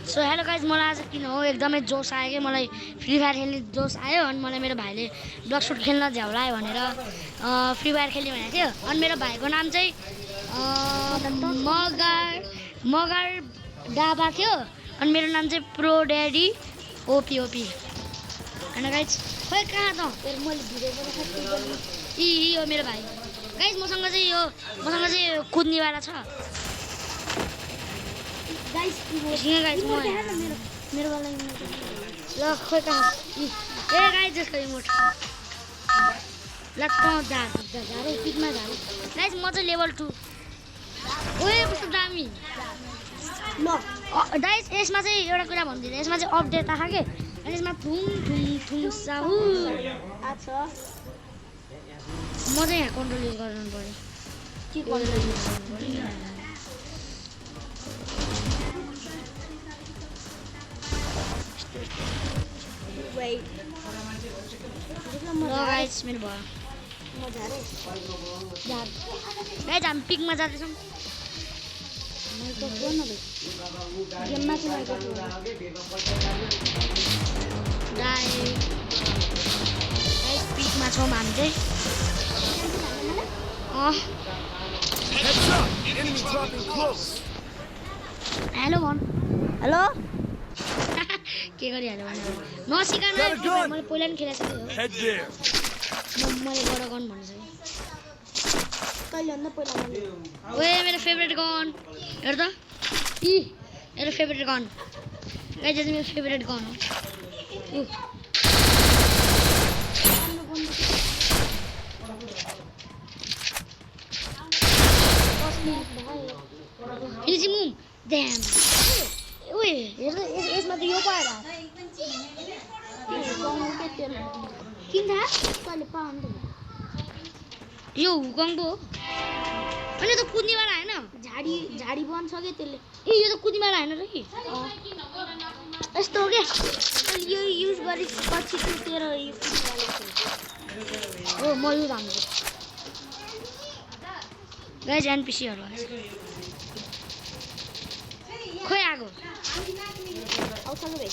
So hello guys मलाई आज किन हो एकदमै जोस आयो कि मलाई फ्री फायर खेल्ने जोस आयो अनि मलाई मेरो भाइले ब्लक सुट खेल्न झ्याउलायो भनेर फ्री फायर खेल्ने भनेको थियो अनि मेरो भाइको नाम चाहिँ मगर डाबा थियो अनि मेरो नाम चाहिँ प्रो ड्याडी ओपी होइन गाइज खोइ कहाँ त यो मेरो भाइ गाइज मसँग चाहिँ कुद्नेवाला छ गाइस मेरो वाला ल खोइ कहाँ ए गाइस जसको रिमोट ल झारे पिकमा झारे गाइस म चाहिँ लेभल 2 ओए कस्तो दामी ल गाइस यसमा चाहिँ एउटा कुरा भन्दिनँ यसमा चाहिँ अपडेट आएको के अनि यसमा थुङ साहु आछ म चाहिँ यहाँ कन्ट्रोल युज गर्नु पर्यो के कन्ट्रोल युज गर्नु पर्यो Wait. No guys, मेरो भयो म झारे गाइस हामी पिकमा जाँदैछौँ मैले त फोन नभए गेममा चाहिँ मैले गाइस पिकमा छौँ हामी चाहिँ हेलो भन हेलो के गरिहाल्यो भने नसिकान मैले पहिला पनि खेलेको छु मैले बडा गन भनिसकेँ कहिले भन्दा पहिला ओए मेरो फेभरेट गन हेर त मेरो फेभरेट गन गाइस मेरो फेभरेट गन हो फिनिसिङ मुभ ड्याम ओए हेर यसमा त यो पाएर किन थाहा कहिले पाउनु यो हुकङको हो अनि त कुद्नेवाला होइन झाडी बन्छ क्या त्यसले ए यो त कुद्नेवाला होइन र कि यस्तो हो क्या यो युज गरेपछि चाहिँ तेरो हो म युज हान्छु गाइस एनपिसीहरू खोइ आगो आउँछ ल भाइ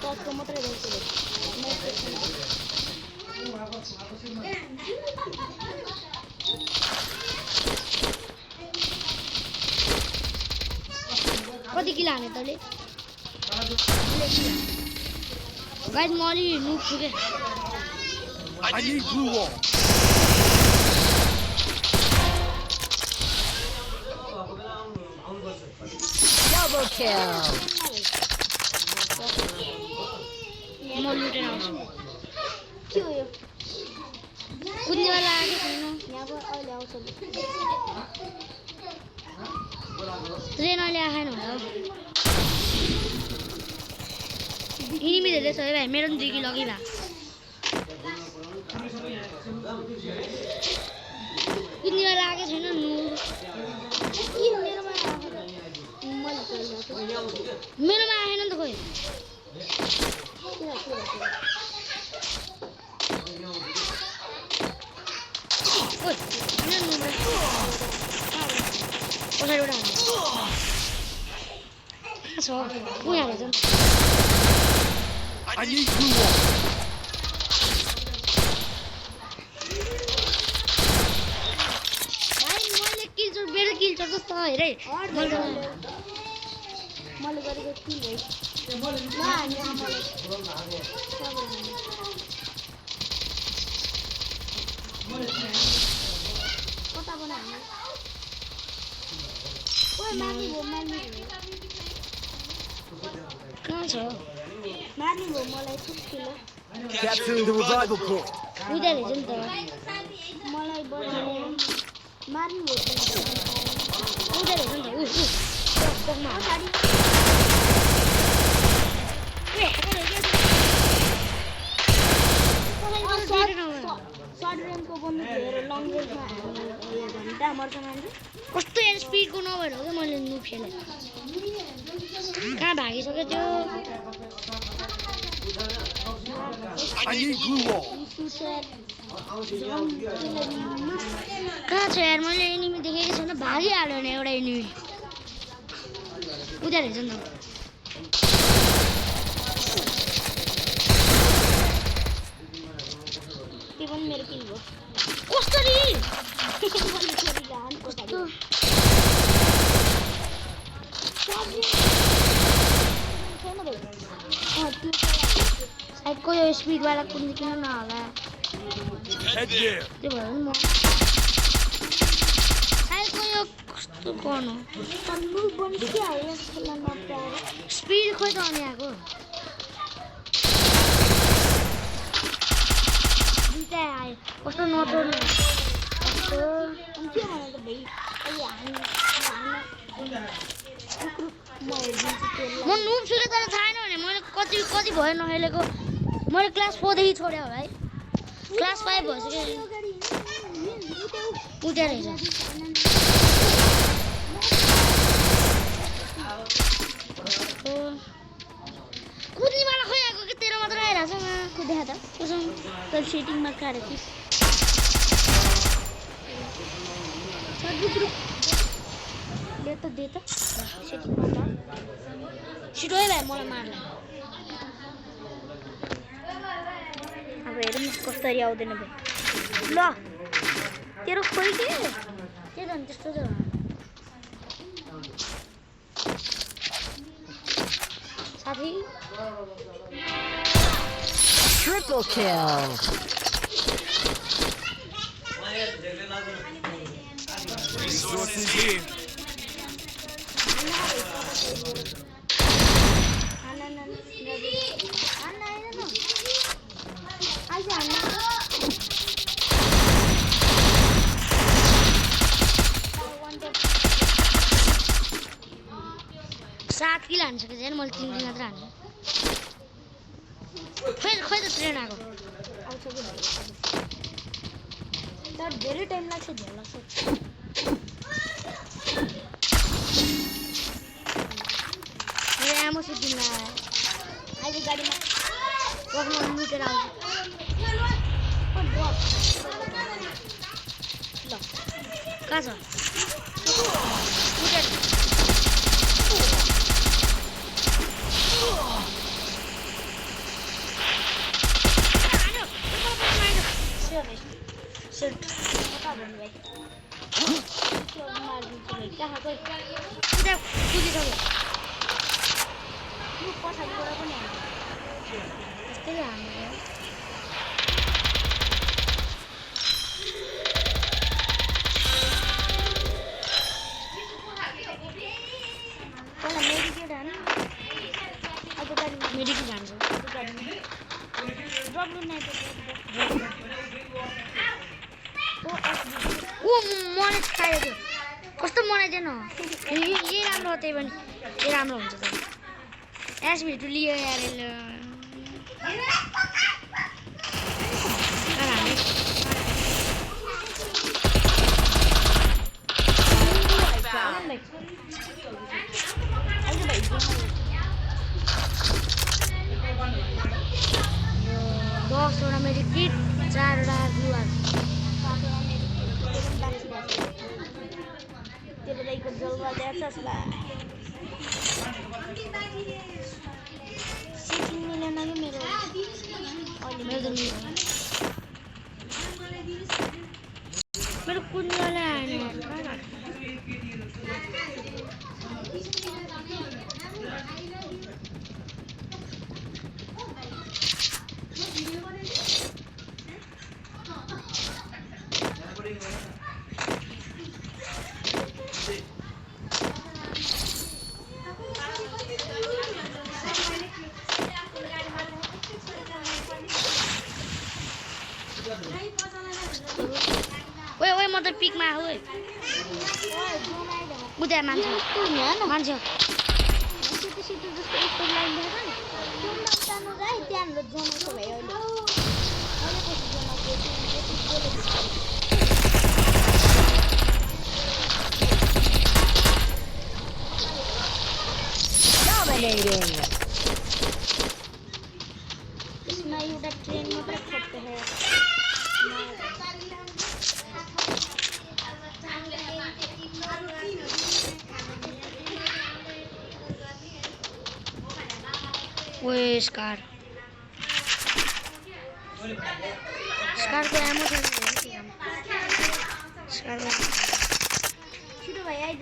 टचको मात्रै रहेछ कति किलो हाने तैँले गाइस म अलि नुब छु क्या Double kill. म लुटेर आउँछु के हो यो कुद्नेवाला आएको छैन यहाँको अहिले आउँछ ट्रेन अहिले आएन होला हौ इनिमी धेरै छ है भाइ मेरो पनि 2 किलो अघि भए कुद्नेवाला आएको छैन मेरोमा आएन नि त खोइ पछाडिबाट छ उहाँ हालेछ मैले किल्चर मेरो किल्चर कस्तो हेरे मैले गरेको किल है कता बनायो कहाँ छ मार्ने भयो मलाई ठुलो Capturing the revival point. उता रहेछ नि त मलाई मार्ने भयो उता रहेछ नि त सर्ट रेन्जको बन्नु हेर लङ रेन्जमा घन्टा मर्छ मान्छे कस्तो यार स्पिडको नभएर हो क्या मैले नु खेलेँ कहाँ भागिसक्यो त्यो I need blue wall. कहाँ छ यार मैले एनिमी देखेको छैन भागिहाल्यो नि एउटा एनिमी उता रहेछ नि त त्यो पनि मेरो किल हो कसरी साइडको यो स्पिडवाला कुद्नु किन नहोला Head there. त्यो भएर नि म साइडको यो कस्तो कन हो स्पिड खोइ त अनि आएको दुइटा आयो कस्तो नतोड्नु म नुब छु तर थाहा छैन भने मैले कति कति भयो नखेलेको मैले क्लास 4 देखि छोड्यो होला है क्लास 5 भइसक्यो उता रहेछ कुद्नेवाला खोइ आएको कि तेरो मात्र आइरहेछ कुद्या त कसम तर सेटिङमा काटेको थिएँ ले त दे त सेटिङमा त छिटो है भाइ मलाई मार्ला अब हेरौँ न कसरी आउँदैन भाइ ल तेरो खोइ के त अनि त्यस्तो त साथी Triple kill. Resources here. सात किल हानिसकेको छैन मैले 3 किल मात्र हाने खोइ त ट्रेन आएको आउँछ कि तर धेरै टाइम लाग्छ धेरै लाग्छ मेरो आमो सिटिङमा अहिले गाडीमा वकमा लुटेर आउँछ ल कहाँ छ लुटेर मेडिकल जान्छ ओ मलाई चाहिएको कस्तो मनाइदिएन यही राम्रो हो त्यही पनि यही राम्रो हुन्छ त एसभिटु लियो यार दसवटा मेरो किट 4वटा गुवार तेरो दाइको जलवा ल्याएछस् बा सिटिङ मिलेन कि मेरो अहिले मेरो मेरो कुन्डले आएन ओए म त पिकमा आऊ ओए उता मान्छे मान्छे सिधै सिधै जस्तो एक लाइन देखेको नि त्यो नतानो गाई त्यहाँ जनाएको भयो अहिले पछि Dominating. इसमें एउटा ट्रेन मात्र खोज्दै है ओए स्कार को एमो छैन स्कार को छिटो भाइ आइज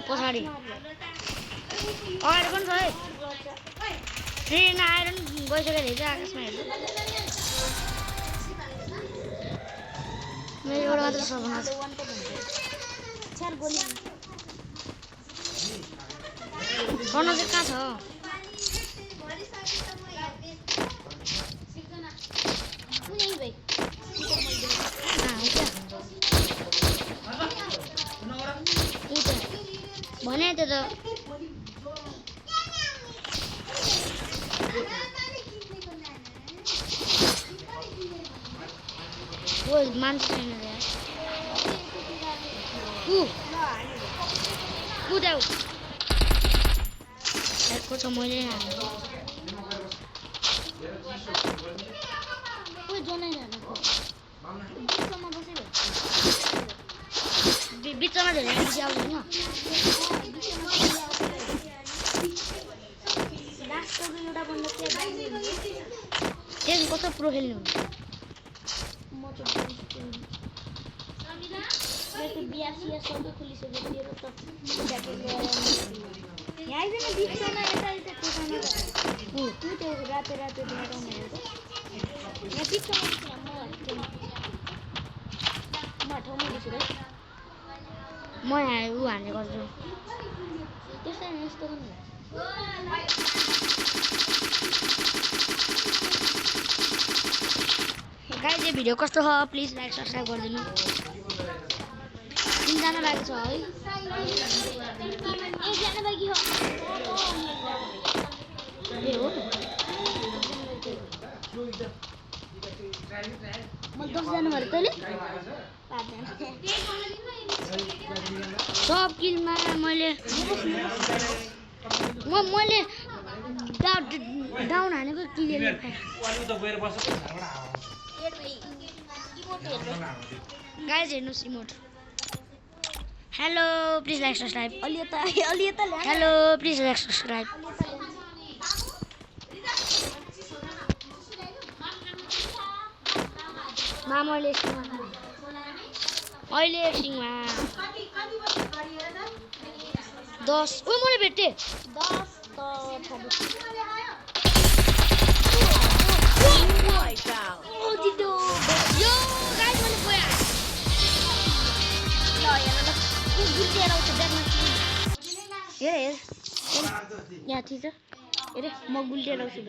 पछाडि अगाडि पनि छ है ट्रेन आएर गइसकेको रहेछ आकाशमा हेर्नु मेरो एउटा मात्र सपना छ गर्न चाहिँ कहाँ छ भने त्यो त ओ मान्छे छैन रे कुदाउ को छ मैले कोही जनै बिचमा धेरै मान्छे आउँदैन त्यसमा कस्तो प्रो खेल्नु म यहाँ ऊ हान्ने गर्छु गाइस यो भिडियो कस्तो छ प्लिज लाइक सब्स्क्राइब गरिदिनु 3 जना बाँकी छ है 1 जना बाँकी हो ए हो म 10 जना भरे तैले सब किलमा मैले डाउन हानेको किल गाइस हेर्नुस् emote hello please like subscribe hello please like subscribe मैले अहिले एकछिनमा 10 ओ मैले भेटे 10 यहाँ थिएछ हेरे म गुल्टिएर आउँछु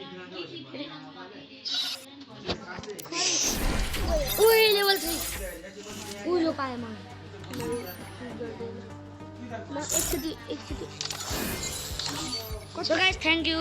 ओए लेभल 3 उयो पाएँ म एकचोटि सो गाइस थ्याङ्क यू